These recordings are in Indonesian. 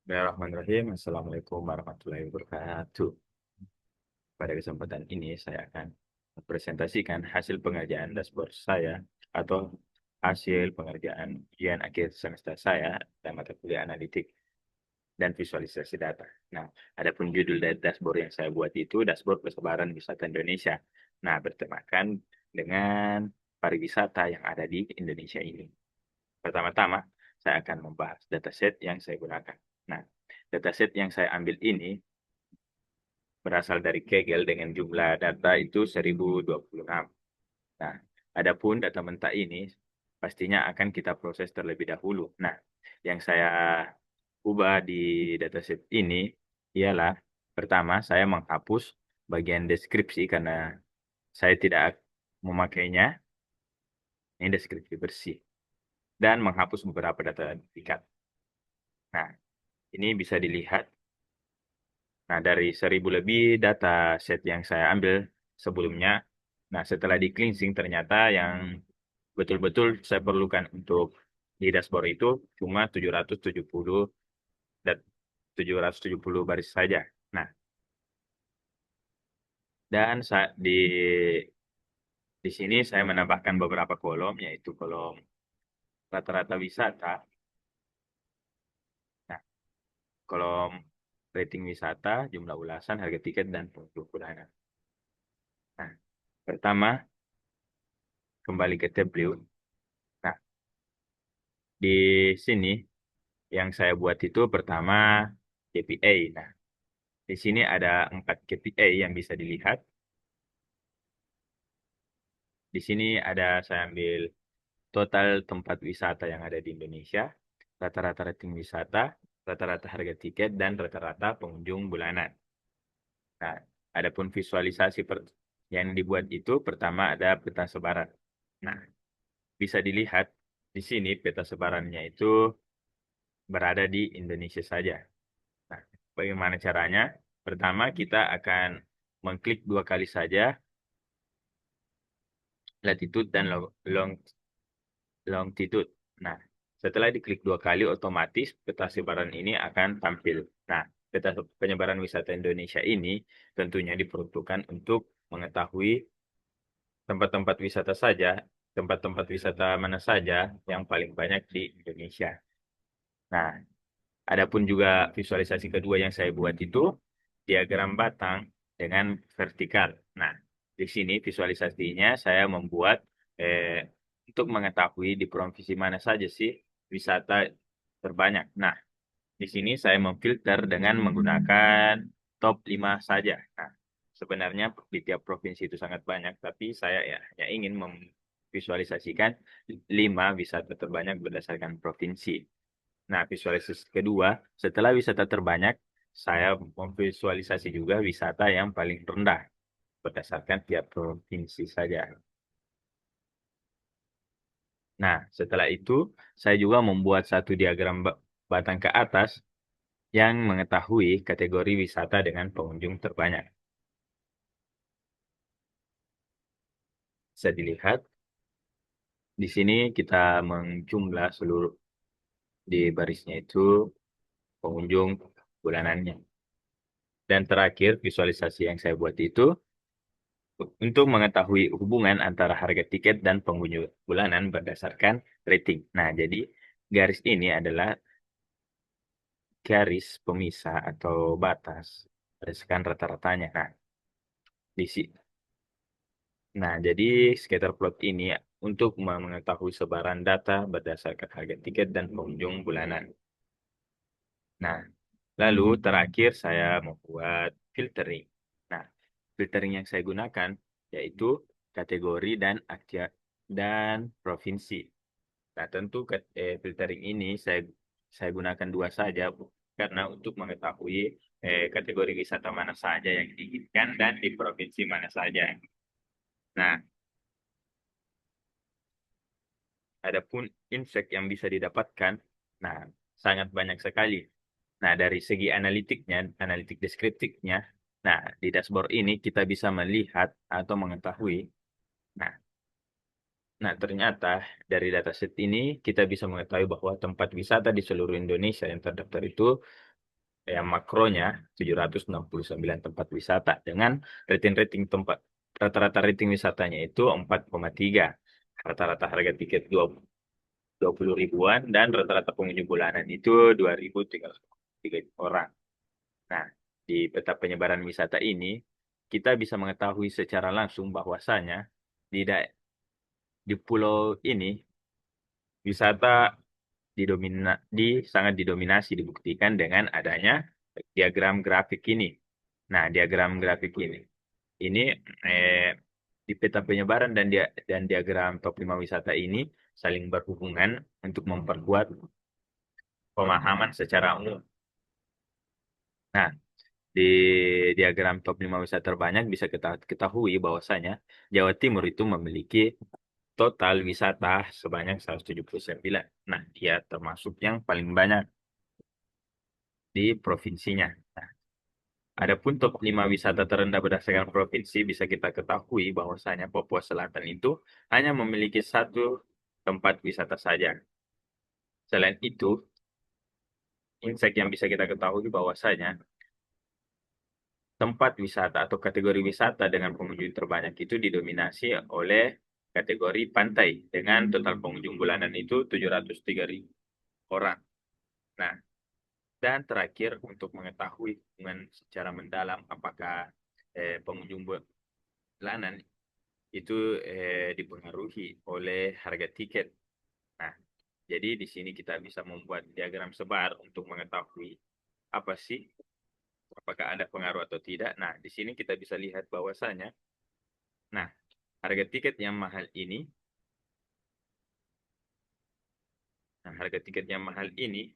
Bismillahirrahmanirrahim. Assalamualaikum warahmatullahi wabarakatuh. Pada kesempatan ini saya akan mempresentasikan hasil pengerjaan dashboard saya atau hasil pengerjaan ujian akhir semester saya dan mata kuliah analitik dan visualisasi data. Nah, adapun judul dari dashboard yang saya buat itu dashboard persebaran wisata Indonesia. Nah, bertemakan dengan pariwisata yang ada di Indonesia ini. Pertama-tama, saya akan membahas dataset yang saya gunakan. Nah, dataset yang saya ambil ini berasal dari Kaggle dengan jumlah data itu 1026. Nah, adapun data mentah ini pastinya akan kita proses terlebih dahulu. Nah, yang saya ubah di dataset ini ialah pertama, saya menghapus bagian deskripsi karena saya tidak memakainya. Ini deskripsi bersih. Dan menghapus beberapa data duplikat. Nah, ini bisa dilihat. Nah, dari 1000 lebih data set yang saya ambil sebelumnya, nah setelah di cleansing ternyata yang betul-betul saya perlukan untuk di dashboard itu cuma 770 dan 770 baris saja. Nah, dan di sini saya menambahkan beberapa kolom, yaitu kolom rata-rata wisata, nah, kolom rating wisata, jumlah ulasan, harga tiket, dan pengunjung bulanan. Nah, pertama, kembali ke tab view. Nah, di sini yang saya buat itu pertama KPI. Nah, di sini ada 4 KPI yang bisa dilihat. Di sini ada saya ambil total tempat wisata yang ada di Indonesia, rata-rata rating wisata, rata-rata harga tiket, dan rata-rata pengunjung bulanan. Nah, adapun visualisasi yang dibuat itu pertama ada peta sebaran. Nah, bisa dilihat di sini peta sebarannya itu berada di Indonesia saja. Nah, bagaimana caranya? Pertama, kita akan mengklik 2 kali saja latitude dan longitude. Nah, setelah diklik 2 kali, otomatis peta sebaran ini akan tampil. Nah, peta penyebaran wisata Indonesia ini tentunya diperuntukkan untuk mengetahui tempat-tempat wisata saja, tempat-tempat wisata mana saja yang paling banyak di Indonesia. Nah, adapun juga visualisasi kedua yang saya buat itu diagram batang dengan vertikal. Nah, di sini visualisasinya saya membuat untuk mengetahui di provinsi mana saja sih wisata terbanyak. Nah, di sini saya memfilter dengan menggunakan top 5 saja. Nah, sebenarnya di tiap provinsi itu sangat banyak, tapi saya ya hanya ingin memvisualisasikan 5 wisata terbanyak berdasarkan provinsi. Nah, visualisasi kedua, setelah wisata terbanyak, saya memvisualisasi juga wisata yang paling rendah berdasarkan tiap provinsi saja. Nah, setelah itu, saya juga membuat satu diagram batang ke atas yang mengetahui kategori wisata dengan pengunjung terbanyak. Bisa dilihat, di sini kita menjumlah seluruh di barisnya itu pengunjung bulanannya. Dan terakhir, visualisasi yang saya buat itu untuk mengetahui hubungan antara harga tiket dan pengunjung bulanan berdasarkan rating. Nah, jadi garis ini adalah garis pemisah atau batas berdasarkan rata-ratanya. Di si- jadi scatter plot ini untuk mengetahui sebaran data berdasarkan harga tiket dan pengunjung bulanan. Nah, lalu terakhir saya membuat filtering. Nah, filtering yang saya gunakan yaitu kategori dan provinsi. Nah, tentu filtering ini saya gunakan 2 saja karena untuk mengetahui kategori wisata mana saja yang diinginkan dan di provinsi mana saja. Nah, adapun insight yang bisa didapatkan, nah sangat banyak sekali. Nah, dari segi analitiknya, analitik deskriptifnya, nah di dashboard ini kita bisa melihat atau mengetahui. Nah, ternyata dari dataset ini kita bisa mengetahui bahwa tempat wisata di seluruh Indonesia yang terdaftar itu yang makronya 769 tempat wisata dengan rating-rating tempat, rata-rata rating wisatanya itu 4,3. Rata-rata harga tiket 20 ribuan dan rata-rata pengunjung bulanan itu 2.303 orang. Nah, di peta penyebaran wisata ini kita bisa mengetahui secara langsung bahwasanya di di pulau ini wisata sangat didominasi, dibuktikan dengan adanya diagram grafik ini. Nah, diagram grafik ini di peta penyebaran dan diagram top 5 wisata ini saling berhubungan untuk memperkuat pemahaman secara umum. Nah, di diagram top 5 wisata terbanyak bisa kita ketahui bahwasanya Jawa Timur itu memiliki total wisata sebanyak 179. Nah, dia termasuk yang paling banyak di provinsinya. Nah, adapun top 5 wisata terendah berdasarkan provinsi bisa kita ketahui bahwasanya Papua Selatan itu hanya memiliki satu tempat wisata saja. Selain itu, insight yang bisa kita ketahui bahwasanya tempat wisata atau kategori wisata dengan pengunjung terbanyak itu didominasi oleh kategori pantai dengan total pengunjung bulanan itu 703.000 orang. Nah, dan terakhir untuk mengetahui hubungan secara mendalam apakah pengunjung bulanan itu dipengaruhi oleh harga tiket. Nah, jadi di sini kita bisa membuat diagram sebar untuk mengetahui apa sih, apakah ada pengaruh atau tidak. Nah, di sini kita bisa lihat bahwasanya, nah, harga tiket yang mahal ini, harga tiket yang mahal ini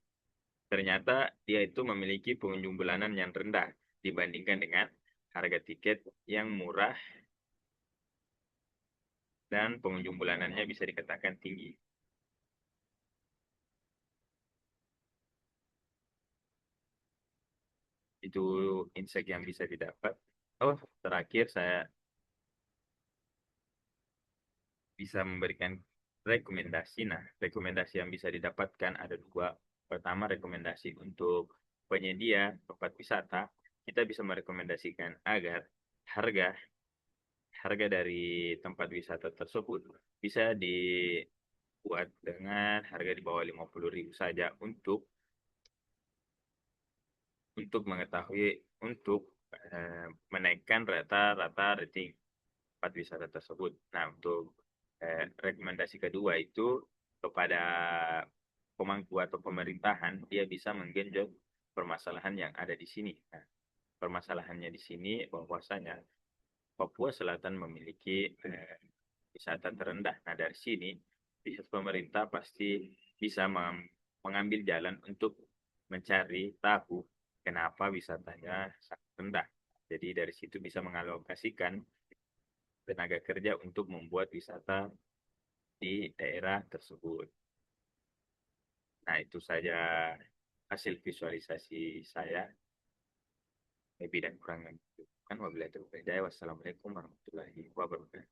ternyata dia itu memiliki pengunjung bulanan yang rendah dibandingkan dengan harga tiket yang murah dan pengunjung bulanannya bisa dikatakan tinggi. Itu insight yang bisa didapat. Oh, terakhir saya bisa memberikan rekomendasi. Nah, rekomendasi yang bisa didapatkan ada dua. Pertama, rekomendasi untuk penyedia tempat wisata. Kita bisa merekomendasikan agar harga harga dari tempat wisata tersebut bisa dibuat dengan harga di bawah 50.000 saja untuk untuk menaikkan rata-rata rating tempat wisata tersebut. Nah, untuk rekomendasi kedua itu kepada pemangku atau pemerintahan, dia bisa menggenjot permasalahan yang ada di sini. Nah, permasalahannya di sini bahwasanya Papua Selatan memiliki wisata terendah. Nah, dari sini pihak pemerintah pasti bisa mengambil jalan untuk mencari tahu kenapa wisatanya sangat rendah. Jadi dari situ bisa mengalokasikan tenaga kerja untuk membuat wisata di daerah tersebut. Nah, itu saja hasil visualisasi saya. Lebih dan kurangnya. Kan wabillahi taufiq wal hidayah. Wassalamualaikum warahmatullahi wabarakatuh.